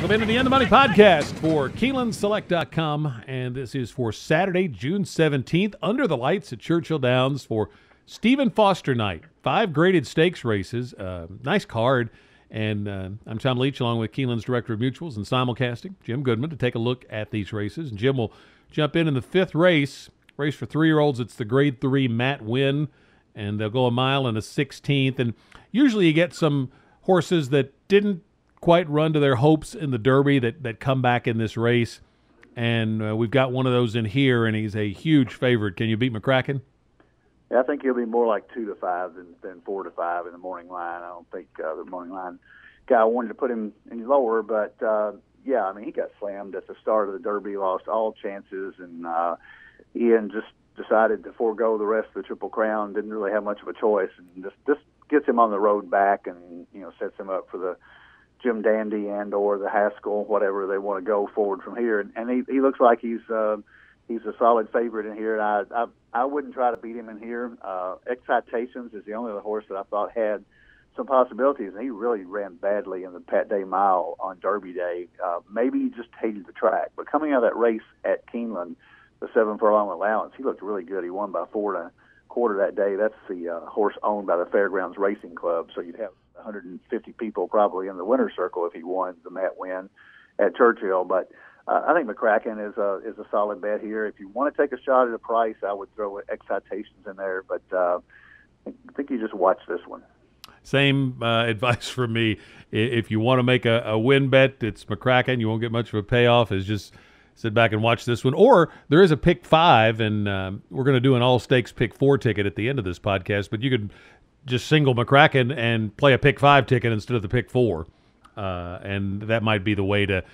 Welcome into the End of Money podcast for KeenelandSelect.com, and this is for Saturday, June 17th, under the lights at Churchill Downs for Stephen Foster Night. 5 graded stakes races, nice card, and I'm Tom Leach along with Keeneland's Director of Mutuals and Simulcasting, Jim Goodman, to take a look at these races. And Jim will jump in the 5th race for 3-year-olds. It's the Grade 3 Matt Win, and they'll go a mile and a 16th. And usually you get some horses that didn't quite run to their hopes in the Derby that come back in this race. And we've got one of those in here, and he's a huge favorite. Can you beat McCracken? Yeah, I think he'll be more like 2-5 than 4-5 in the morning line. I don't think the morning line guy wanted to put him any lower, but yeah, I mean, he got slammed at the start of the Derby, lost all chances, and Ian just decided to forego the rest of the Triple Crown. Didn't really have much of a choice, and just gets him on the road back, and sets him up for the Jim Dandy and or the Haskell, whatever they want to go forward from here. And he looks like he's a solid favorite in here. And I wouldn't try to beat him in here. Excitations is the only other horse that I thought had some possibilities, and he really ran badly in the Pat Day Mile on Derby Day. Maybe he just hated the track. But coming out of that race at Keeneland, the 7 furlong allowance, he looked really good. He won by 4 1/4 that day. That's the horse owned by the Fairgrounds Racing Club, so you'd have 150 people probably in the winner's circle if he won the Matt Win at Churchill. But I think McCracken is a solid bet here. If you want to take a shot at a price, I would throw Excitations in there, but I think you just watch this one. Same advice from me. If you want to make a win bet, it's McCracken. You won't get much of a payoff. Is just sit back and watch this one. Or there is a pick 5, and we're going to do an all-stakes pick 4 ticket at the end of this podcast, but you could just single McCracken and play a pick 5 ticket instead of the pick 4. And that might be the way to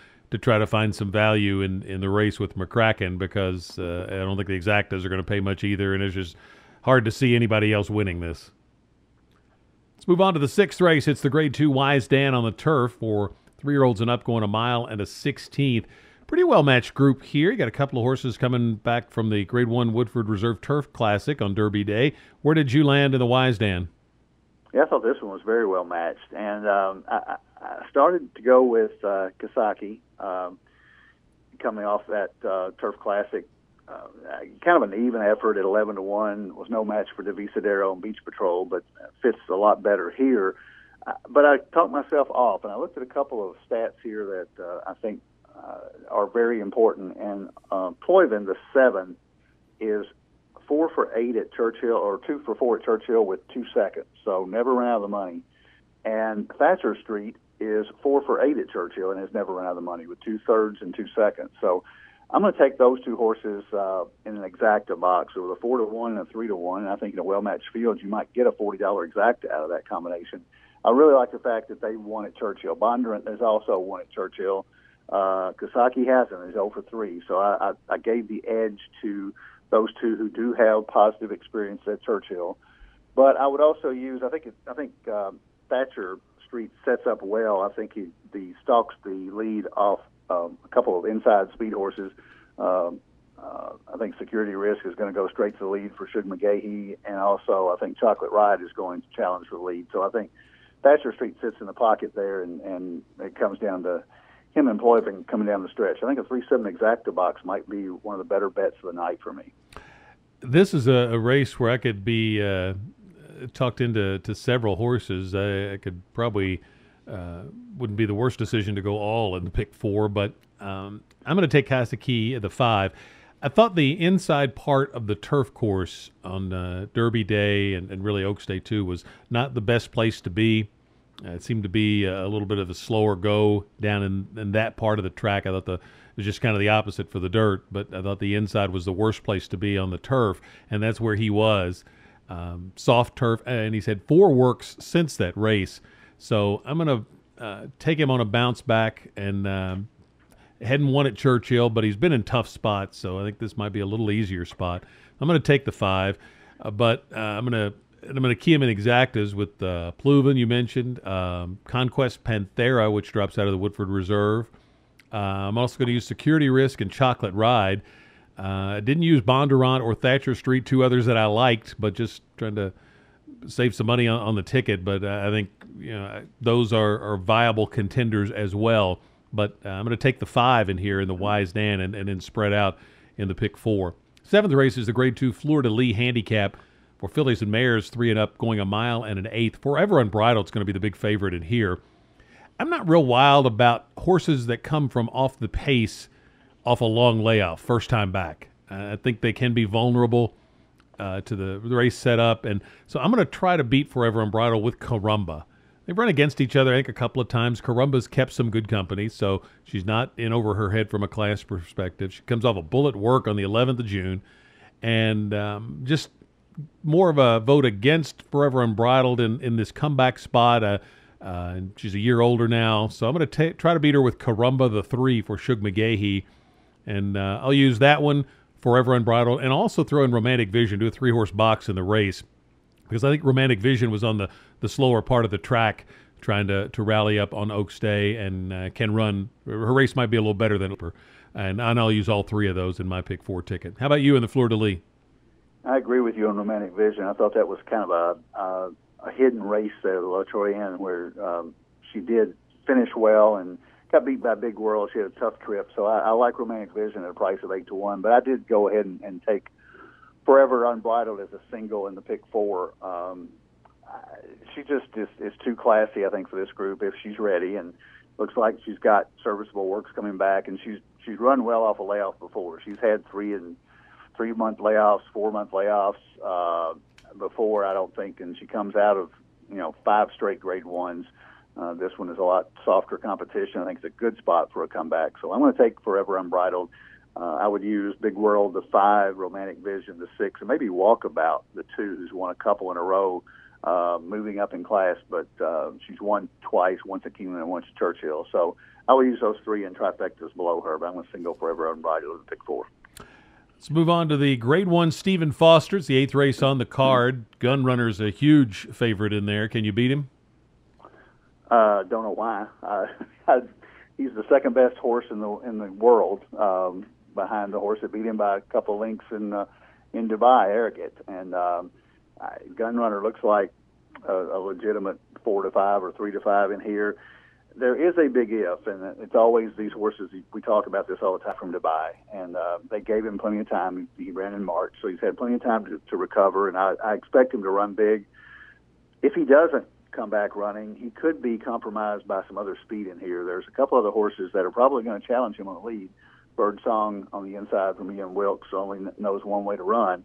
try to find some value in the race with McCracken, because I don't think the exactas are going to pay much either, and it's just hard to see anybody else winning this. Let's move on to the 6th race. It's the Grade 2 Wise Dan on the turf for 3-year-olds and up, going a mile and a 16th. Pretty well-matched group here. You got a couple of horses coming back from the Grade 1 Woodford Reserve Turf Classic on Derby Day. Where did you land in the Wise Dan? Yeah, I thought this one was very well matched, and I started to go with Kasaki coming off that Turf Classic. Kind of an even effort at 11-1. Was no match for Devisadero and Beach Patrol, but fits a lot better here. But I talked myself off, and I looked at a couple of stats here that I think are very important. And Ployven, the 7, is 4 for 8 at Churchill, or 2 for 4 at Churchill with 2 seconds, so never ran out of the money. And Thatcher Street is 4 for 8 at Churchill and has never run out of the money with 2/3 and 2 seconds. So I'm going to take those 2 horses in an exacta box. So with a 4-1 and a 3-1, and I think in a well-matched field you might get a $40 exacta out of that combination. I really like the fact that they won at Churchill. Bondurant has also won at Churchill. Kasaki hasn't. He's 0 for 3. So I gave the edge to those 2 who do have positive experience at Churchill. But I would also use, I think Thatcher Street sets up well. I think he stalks the lead off a couple of inside speed horses. I think Security Risk is going to go straight to the lead for Suge McGahee, and also I think Chocolate Ride is going to challenge for the lead. So I think Thatcher Street sits in the pocket there, and it comes down to him and Ployven coming down the stretch. I think a 3-7 exacta box might be one of the better bets of the night for me. This is a race where I could be tucked into several horses. I could probably wouldn't be the worst decision to go all in the pick 4, but I'm going to take Kasaki at the 5. I thought the inside part of the turf course on Derby Day and really Oaks Day too was not the best place to be. It seemed to be a little bit of a slower go down in that part of the track. I thought it was just kind of the opposite for the dirt, but I thought the inside was the worst place to be on the turf, and that's where he was. Soft turf, and he's had 4 works since that race. So I'm going to take him on a bounce back, and hadn't won at Churchill, but he's been in tough spots, so I think this might be a little easier spot. I'm going to take the 5, but I'm going to key him in exactas with Ployven, you mentioned, Conquest Panthera, which drops out of the Woodford Reserve. I'm also going to use Security Risk and Chocolate Ride. I didn't use Bondurant or Thatcher Street, 2 others that I liked, but just trying to save some money on the ticket. But I think those are viable contenders as well. but I'm going to take the 5 in here in the Wise Dan and then spread out in the pick 4. 7th race is the Grade 2 Fleur de Lis handicap for fillies and mares, 3 and up, going a mile and an eighth. Forever Unbridled is going to be the big favorite in here. I'm not real wild about horses that come from off the pace, off a long layoff, first time back. I think they can be vulnerable to the race setup, and so I'm going to try to beat Forever Unbridled with Carumba. They've run against each other, I think, a couple of times. Carumba's kept some good company, so she's not in over her head from a class perspective. She comes off a bullet work on the 11th of June, and just more of a vote against Forever Unbridled in this comeback spot. She's a year older now, so I'm going to try to beat her with Carumba, the 3 for Shug McGahee, and I'll use that one, Forever Unbridled, and also throw in Romantic Vision, do a 3-horse box in the race, because I think Romantic Vision was on the slower part of the track trying to rally up on Oaks Day and can run. Her race might be a little better than her, and I'll use all 3 of those in my pick 4 ticket. How about you in the Fleur de Lis? I agree with you on Romantic Vision. I thought that was kind of a hidden race there, the La Troyenne, where she did finish well and got beat by Big World. She had a tough trip. So I like Romantic Vision at a price of 8-1. But I did go ahead and take Forever Unbridled as a single in the pick 4. She just is too classy, I think, for this group if she's ready. And looks like she's got serviceable works coming back. And she's run well off a layoff before. She's had 3-month layoffs, 4-month layoffs before, I don't think, and she comes out of 5 straight Grade 1s. This one is a lot softer competition. I think it's a good spot for a comeback. So I'm going to take Forever Unbridled. I would use Big World, the 5, Romantic Vision, the 6, and maybe Walkabout, the 2, who's won a couple in a row, moving up in class, but she's won twice, once at Keeneland and once at Churchill. So I will use those 3 in trifectas below her, but I'm going to single Forever Unbridled in pick 4. Let's move on to the Grade 1 Stephen Foster. It's the 8th race on the card. Gunrunner's a huge favorite in there. Can you beat him? Don't know why. He's the second best horse in the world, behind the horse that beat him by a couple of lengths in Dubai, Arrogant. And Gunrunner looks like a legitimate 4-5 or 3-5 in here. There is a big if, and it's always these horses. We talk about this all the time from Dubai, and they gave him plenty of time. He ran in March, so he's had plenty of time to recover, and I expect him to run big. If he doesn't come back running, he could be compromised by some other speed in here. There's a couple other horses that are probably going to challenge him on the lead. Birdsong on the inside from Ian Wilkes only knows one way to run,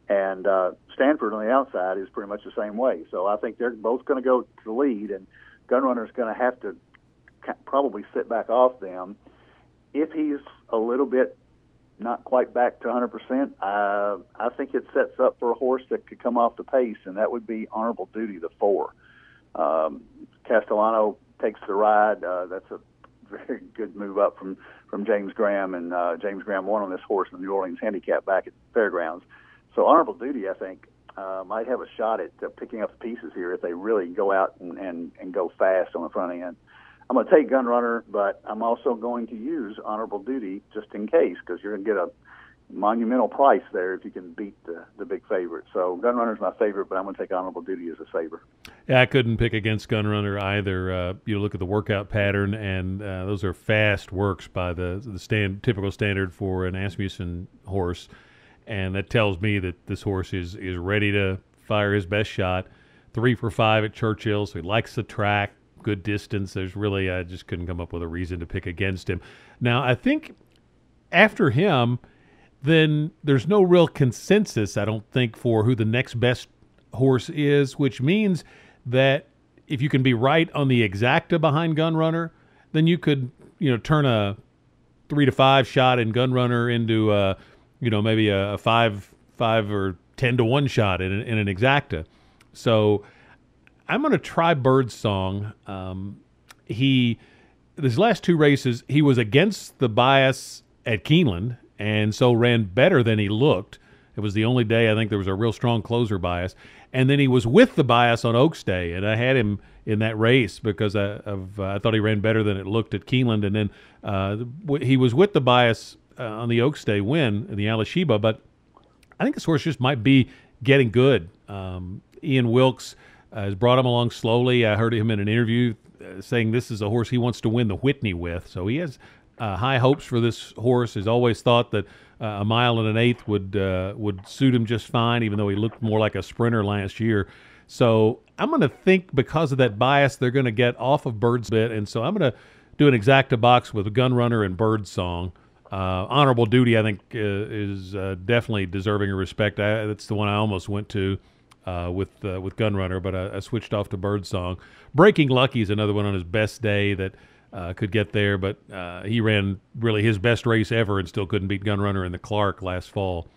and Stanford on the outside is pretty much the same way. So I think they're both going to go to the lead, and Gunrunner's going to have to probably sit back off them. If he's a little bit not quite back to 100%, I think it sets up for a horse that could come off the pace, and that would be Honorable Duty, the 4. Castellano takes the ride. That's a very good move up from James Graham, and James Graham won on this horse in the New Orleans Handicap back at Fairgrounds. So Honorable Duty, I think, might have a shot at picking up the pieces here if they really go out and go fast on the front end. I'm going to take Gunrunner, but I'm also going to use Honorable Duty just in case, because you're going to get a monumental price there if you can beat the big favorite. So Gunrunner's my favorite, but I'm going to take Honorable Duty as a saver. Yeah, I couldn't pick against Gunrunner either. You look at the workout pattern, and those are fast works by the typical standard for an Asmussen horse, and that tells me that this horse is ready to fire his best shot. 3 for 5 at Churchill, so he likes the track. Good distance. There's really, I just couldn't come up with a reason to pick against him. Now, I think after him, then there's no real consensus, I don't think, for who the next best horse is, which means that if you can be right on the exacta behind Gunrunner, then you could, turn a 3-5 shot in Gunrunner into, maybe a 5 or 10-1 shot in an exacta. So I'm going to try Birdsong. His last 2 races, he was against the bias at Keeneland, and so ran better than he looked. It was the only day I think there was a real strong closer bias. And then he was with the bias on Oaks Day, and I had him in that race because I thought he ran better than it looked at Keeneland. And then he was with the bias on the Oaks Day win in the Alashiba, but I think this horse just might be getting good. Ian Wilkes has brought him along slowly. I heard him in an interview saying this is a horse he wants to win the Whitney with. So he has high hopes for this horse. He's always thought that a mile and an eighth would suit him just fine, even though he looked more like a sprinter last year. So I'm going to think because of that bias, they're going to get off of Bird's bit, and so I'm going to do an exacta box with Gun Runner and Bird Song. Honorable Duty, I think, is definitely deserving of respect. That's the one I almost went to with Gun Runner, but I switched off to Bird Song. Breaking Lucky is another one on his best day that could get there, but he ran really his best race ever and still couldn't beat Gun Runner in the Clark last fall.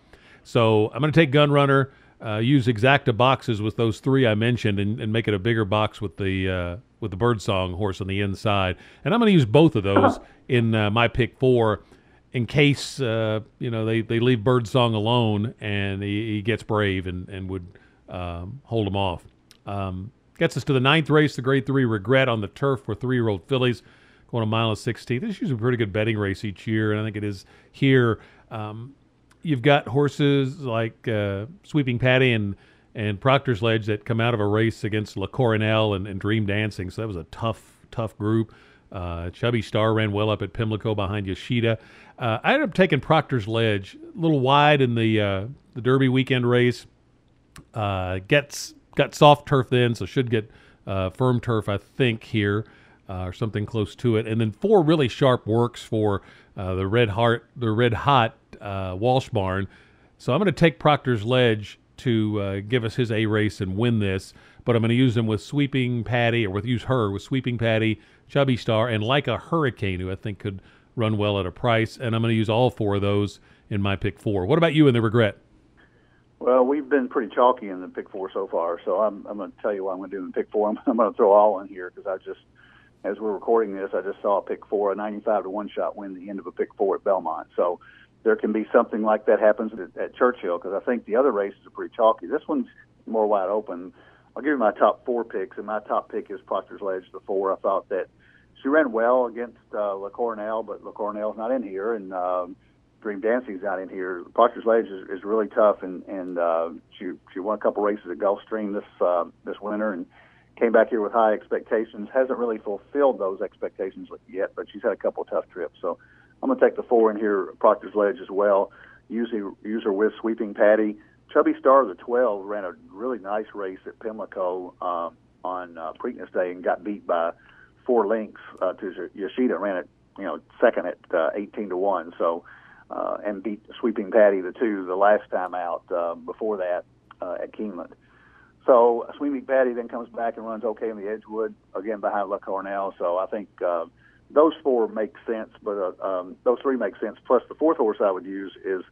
So I'm going to take Gun Runner, use exacta boxes with those three I mentioned, and make it a bigger box with the Bird Song horse on the inside. And I'm going to use both of those in my pick four, in case they leave Bird Song alone and he gets brave and would hold him off. Gets us to the ninth race, the Grade 3 Regret on the turf for 3-year-old fillies, going a mile and 16th. This is usually a pretty good betting race each year, and I think it is here. You've got horses like Sweeping Patty and Proctor's Ledge that come out of a race against La Coronelle and Dream Dancing, so that was a tough group. Chubby Star ran well up at Pimlico behind Yoshida. I ended up taking Proctor's Ledge, a little wide in the Derby weekend race. Got soft turf then, so should get firm turf, I think, here, or something close to it. And then 4 really sharp works for the Red Hot Walsh Barn. So I'm going to take Proctor's Ledge to give us his A race and win this, but I'm going to use him with Sweeping Patty, or use her with Sweeping Patty, Chubby Star, and Like a Hurricane, who I think could run well at a price. And I'm going to use all 4 of those in my pick 4. What about you in the Regret? Well, we've been pretty chalky in the pick 4 so far, so I'm going to tell you what I'm going to do in pick 4. I'm going to throw all in here because as we're recording this, I just saw a pick 4, a 95 to 1 shot win the end of a pick 4 at Belmont. So there can be something like that happens at Churchill, because I think the other races are pretty chalky. This one's more wide open. I'll give you my top 4 picks, and my top pick is Proctor's Ledge, the 4. I thought that she ran well against La Coronelle, but La Coronelle's not in here, and Dream Dancing's not in here. Proctor's Ledge is really tough, and she won a couple races at Gulfstream this winter, and came back here with high expectations. Hasn't really fulfilled those expectations yet, but she's had a couple of tough trips. So I'm going to take the 4 in here, Proctor's Ledge as well. Use her with Sweeping Patty. Chubby Star, the 12, ran a really nice race at Pimlico on Preakness Day and got beat by 4 lengths to Yoshida. Ran it, second at 18 to 1. So and beat Sweeping Patty, the 2, the last time out before that at Keeneland. So Sweeping Patty then comes back and runs okay in the Edgewood, again behind La Coronelle. So I think those 4 make sense, but those 3 make sense. Plus the 4th horse I would use is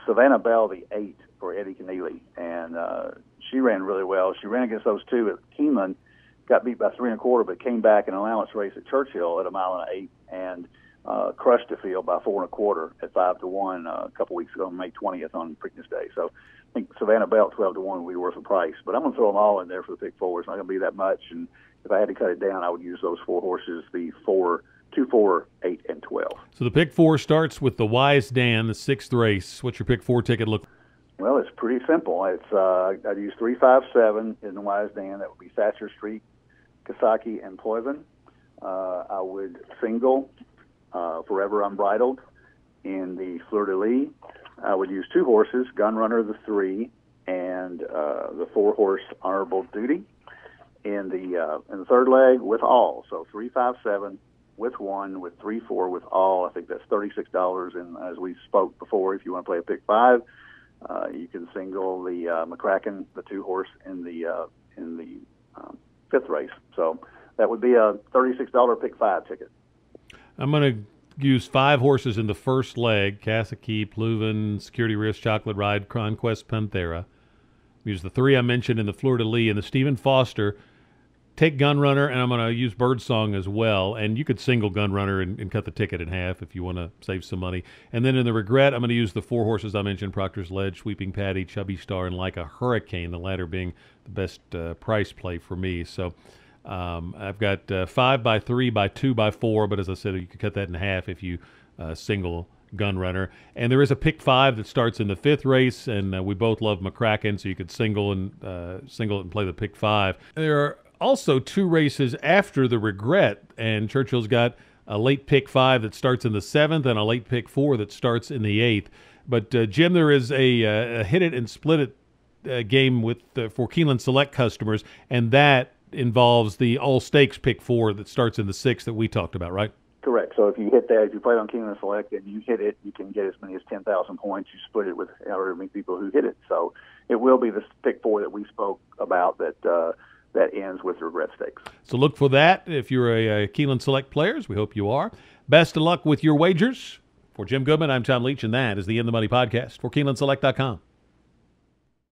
Savannah Bell, the 8 for Eddie Keneally. And she ran really well. She ran against those 2 at Keeneland, got beat by 3 1/4, but came back in an allowance race at Churchill at a mile and 8 and crushed the field by 4 1/4 at 5 to 1 a couple weeks ago on May 20th on Preakness Day. So I think Savannah Bell 12 to 1 would be worth a price. But I'm going to throw them all in there for the pick 4. It's not going to be that much. And if I had to cut it down, I would use those 4 horses, the 2, 4, 8, and 12. So the pick 4 starts with the Wise Dan, the 6th race. What's your pick 4 ticket look? Well, it's pretty simple. It's I'd use 3, 5, 7 in the Wise Dan. That would be Thatcher Street, Kasaki, and Ployven. I would single Forever Unbridled in the Fleur de Lis. I would use 2 horses, Gun Runner, the 3, and the 4 horse Honorable Duty in the third leg with all. So 3, 5, 7 with 1, with 3, 4 with all. I think that's $36. And as we spoke before, if you want to play a pick 5, you can single the McCracken, the 2 horse in the 5th race. So that would be a $36 pick 5 ticket. I'm going to use 5 horses in the first leg: Kasaki, Ployven, Security Risk, Chocolate Ride, Conquest, Panthera. Use the 3 I mentioned in the Fleur de Lis and the Stephen Foster. Take Gun Runner, and I'm going to use Bird Song as well. And you could single Gun Runner and cut the ticket in half if you want to save some money. And then in the Regret, I'm going to use the 4 horses I mentioned: Proctor's Ledge, Sweeping Patty, Chubby Star, and Like a Hurricane, the latter being the best price play for me. So I've got 5 by 3 by 2 by 4, but as I said, you could cut that in half if you single Gun Runner. And there is a pick 5 that starts in the 5th race, and we both love McCracken, so you could single it and play the pick 5. There are also 2 races after the Regret, and Churchill's got a late pick 5 that starts in the 7th and a late pick 4 that starts in the 8th. But, Jim, there is a hit it and split it game with for Keeneland Select customers, and that involves the all-stakes pick 4 that starts in the 6th that we talked about, right? Correct. So if you hit that, if you play on Keeneland Select and you hit it, you can get as many as 10,000 points. You split it with however many people who hit it. So it will be the pick 4 that we spoke about that ends with Regret Stakes. So look for that if you're a Keeneland Select players. We hope you are. Best of luck with your wagers. For Jim Goodman, I'm Tom Leach, and that is the In the Money podcast for KeenelandSelect.com.